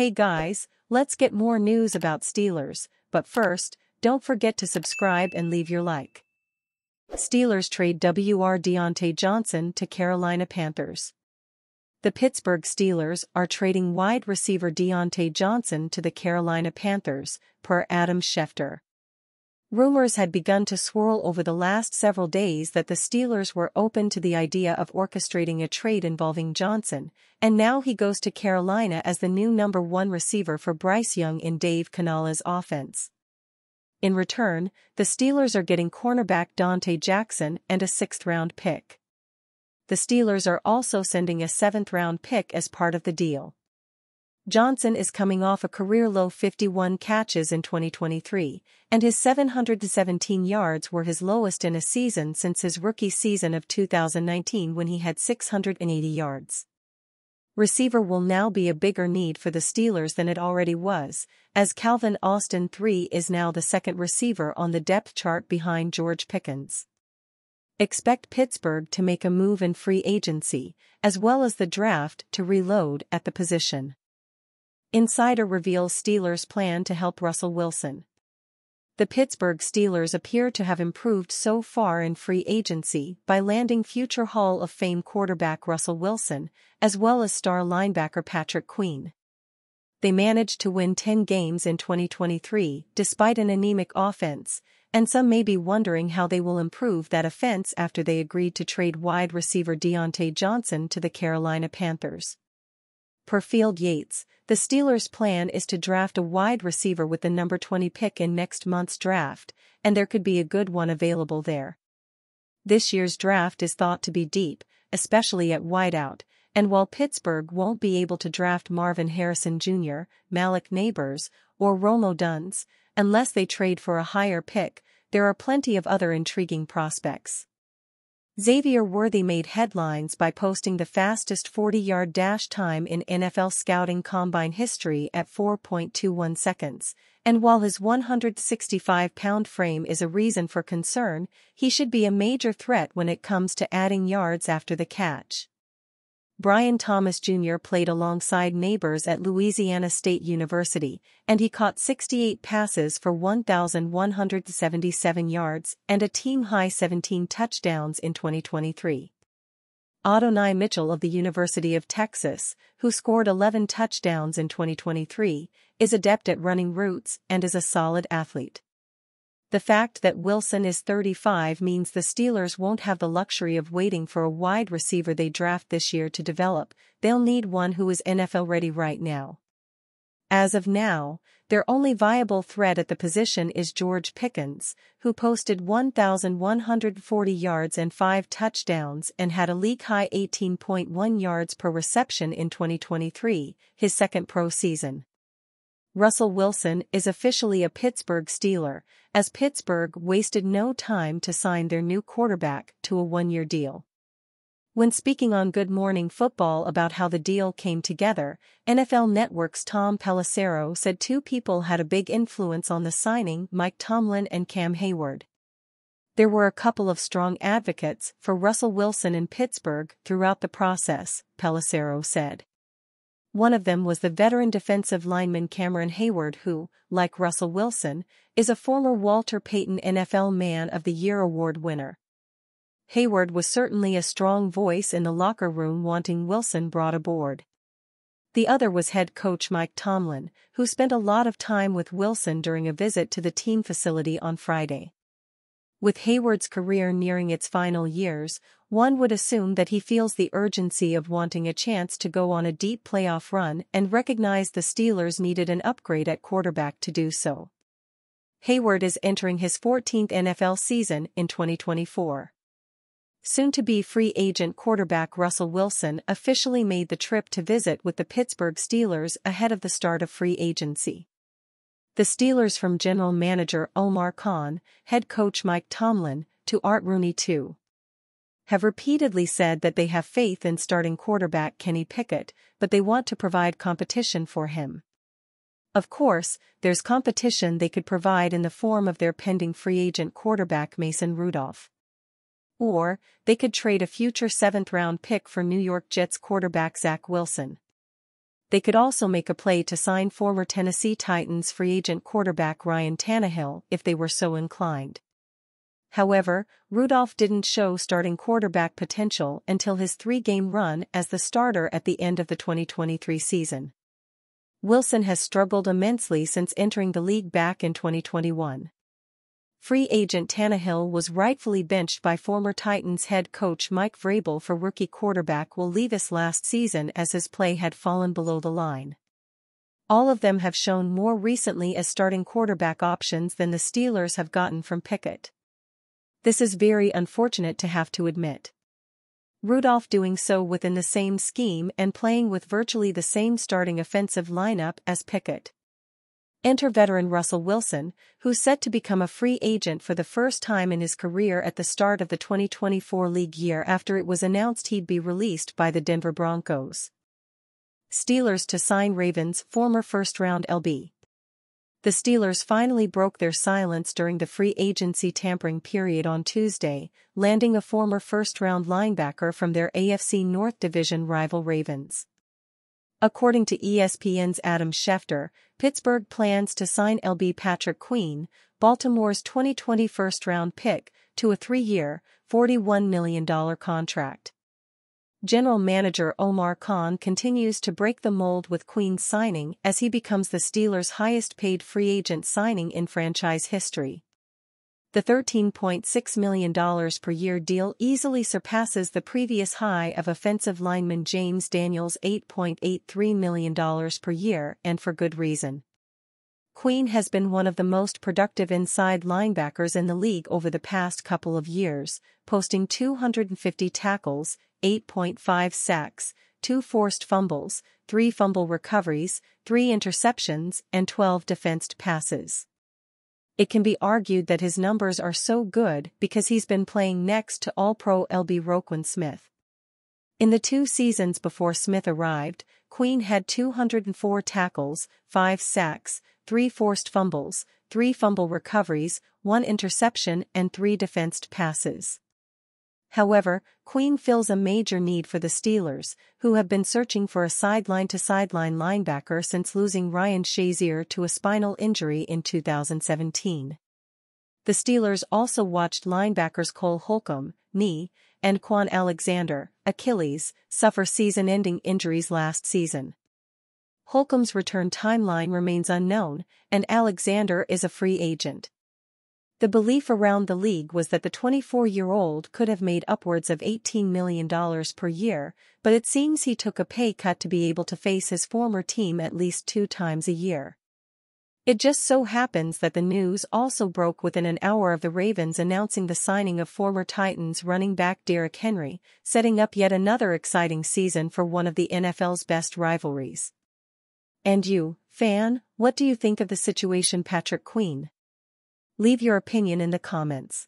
Hey guys, let's get more news about Steelers, but first, don't forget to subscribe and leave your like. Steelers trade Deontay Johnson to Carolina Panthers. The Pittsburgh Steelers are trading wide receiver Deontay Johnson to the Carolina Panthers, per Adam Schefter. Rumors had begun to swirl over the last several days that the Steelers were open to the idea of orchestrating a trade involving Johnson, and now he goes to Carolina as the new number 1 receiver for Bryce Young in Dave Canales' offense. In return, the Steelers are getting cornerback Donte Jackson and a 6th-round pick. The Steelers are also sending a 7th-round pick as part of the deal. Johnson is coming off a career-low 51 catches in 2023, and his 717 yards were his lowest in a season since his rookie season of 2019 when he had 680 yards. Receiver will now be a bigger need for the Steelers than it already was, as Calvin Austin III is now the second receiver on the depth chart behind George Pickens. Expect Pittsburgh to make a move in free agency, as well as the draft, to reload at the position. Insider reveals Steelers plan to help Russell Wilson. The Pittsburgh Steelers appear to have improved so far in free agency by landing future Hall of Fame quarterback Russell Wilson, as well as star linebacker Patrick Queen. They managed to win 10 games in 2023 despite an anemic offense, and some may be wondering how they will improve that offense after they agreed to trade wide receiver Deontay Johnson to the Carolina Panthers. Per Field Yates, the Steelers' plan is to draft a wide receiver with the number 20 pick in next month's draft, and there could be a good one available there. This year's draft is thought to be deep, especially at wideout, and while Pittsburgh won't be able to draft Marvin Harrison Jr., Malik Nabers, or Rome Odunze, unless they trade for a higher pick, there are plenty of other intriguing prospects. Xavier Worthy made headlines by posting the fastest 40-yard dash time in NFL scouting combine history at 4.21 seconds, and while his 165-pound frame is a reason for concern, he should be a major threat when it comes to adding yards after the catch. Brian Thomas Jr. played alongside Nabers at Louisiana State University, and he caught 68 passes for 1,177 yards and a team-high 17 touchdowns in 2023. Adonai Mitchell of the University of Texas, who scored 11 touchdowns in 2023, is adept at running routes and is a solid athlete. The fact that Wilson is 35 means the Steelers won't have the luxury of waiting for a wide receiver they draft this year to develop. They'll need one who is NFL ready right now. As of now, their only viable threat at the position is George Pickens, who posted 1,140 yards and 5 touchdowns and had a league-high 18.1 yards per reception in 2023, his second pro season. Russell Wilson is officially a Pittsburgh Steeler, as Pittsburgh wasted no time to sign their new quarterback to a 1-year deal. When speaking on Good Morning Football about how the deal came together, NFL Network's Tom Pelissero said two people had a big influence on the signing: Mike Tomlin and Cam Hayward. There were a couple of strong advocates for Russell Wilson in Pittsburgh throughout the process, Pelissero said. One of them was the veteran defensive lineman Cameron Hayward, who, like Russell Wilson, is a former Walter Payton NFL Man of the Year award winner. Hayward was certainly a strong voice in the locker room wanting Wilson brought aboard. The other was head coach Mike Tomlin, who spent a lot of time with Wilson during a visit to the team facility on Friday. With Hayward's career nearing its final years, one would assume that he feels the urgency of wanting a chance to go on a deep playoff run and recognized the Steelers needed an upgrade at quarterback to do so. Hayward is entering his 14th NFL season in 2024. Soon-to-be free agent quarterback Russell Wilson officially made the trip to visit with the Pittsburgh Steelers ahead of the start of free agency. The Steelers, from general manager Omar Khan, head coach Mike Tomlin, to Art Rooney too, have repeatedly said that they have faith in starting quarterback Kenny Pickett, but they want to provide competition for him. Of course, there's competition they could provide in the form of their pending free agent quarterback Mason Rudolph. Or, they could trade a future 7th-round pick for New York Jets quarterback Zach Wilson. They could also make a play to sign former Tennessee Titans free agent quarterback Ryan Tannehill if they were so inclined. However, Rudolph didn't show starting quarterback potential until his 3-game run as the starter at the end of the 2023 season. Wilson has struggled immensely since entering the league back in 2021. Free agent Tannehill was rightfully benched by former Titans head coach Mike Vrabel for rookie quarterback Will Levis last season as his play had fallen below the line. All of them have shown more recently as starting quarterback options than the Steelers have gotten from Pickett. This is very unfortunate to have to admit. Rudolph doing so within the same scheme and playing with virtually the same starting offensive lineup as Pickett. Enter veteran Russell Wilson, who's set to become a free agent for the first time in his career at the start of the 2024 league year after it was announced he'd be released by the Denver Broncos. Steelers to sign Ravens' former first-round LB. The Steelers finally broke their silence during the free agency tampering period on Tuesday, landing a former first-round linebacker from their AFC North Division rival Ravens. According to ESPN's Adam Schefter, Pittsburgh plans to sign LB Patrick Queen, Baltimore's 2020 first-round pick, to a 3-year, $41 million contract. General manager Omar Khan continues to break the mold with Queen's signing as he becomes the Steelers' highest-paid free agent signing in franchise history. The $13.6 million per year deal easily surpasses the previous high of offensive lineman James Daniels' $8.83 million per year, and for good reason. Queen has been one of the most productive inside linebackers in the league over the past couple of years, posting 250 tackles, 8.5 sacks, 2 forced fumbles, 3 fumble recoveries, 3 interceptions, and 12 defensed passes. It can be argued that his numbers are so good because he's been playing next to All-Pro LB Roquan Smith. In the 2 seasons before Smith arrived, Queen had 204 tackles, 5 sacks, 3 forced fumbles, 3 fumble recoveries, 1 interception and 3 defensed passes. However, Queen fills a major need for the Steelers, who have been searching for a sideline-to-sideline linebacker since losing Ryan Shazier to a spinal injury in 2017. The Steelers also watched linebackers Cole Holcomb, knee, and Quan Alexander, Achilles, suffer season-ending injuries last season. Holcomb's return timeline remains unknown, and Alexander is a free agent. The belief around the league was that the 24-year-old could have made upwards of $18 million per year, but it seems he took a pay cut to be able to face his former team at least 2 times a year. It just so happens that the news also broke within an hour of the Ravens announcing the signing of former Titans running back Derrick Henry, setting up yet another exciting season for one of the NFL's best rivalries. And you, fan, what do you think of the situation Patrick Queen? Leave your opinion in the comments.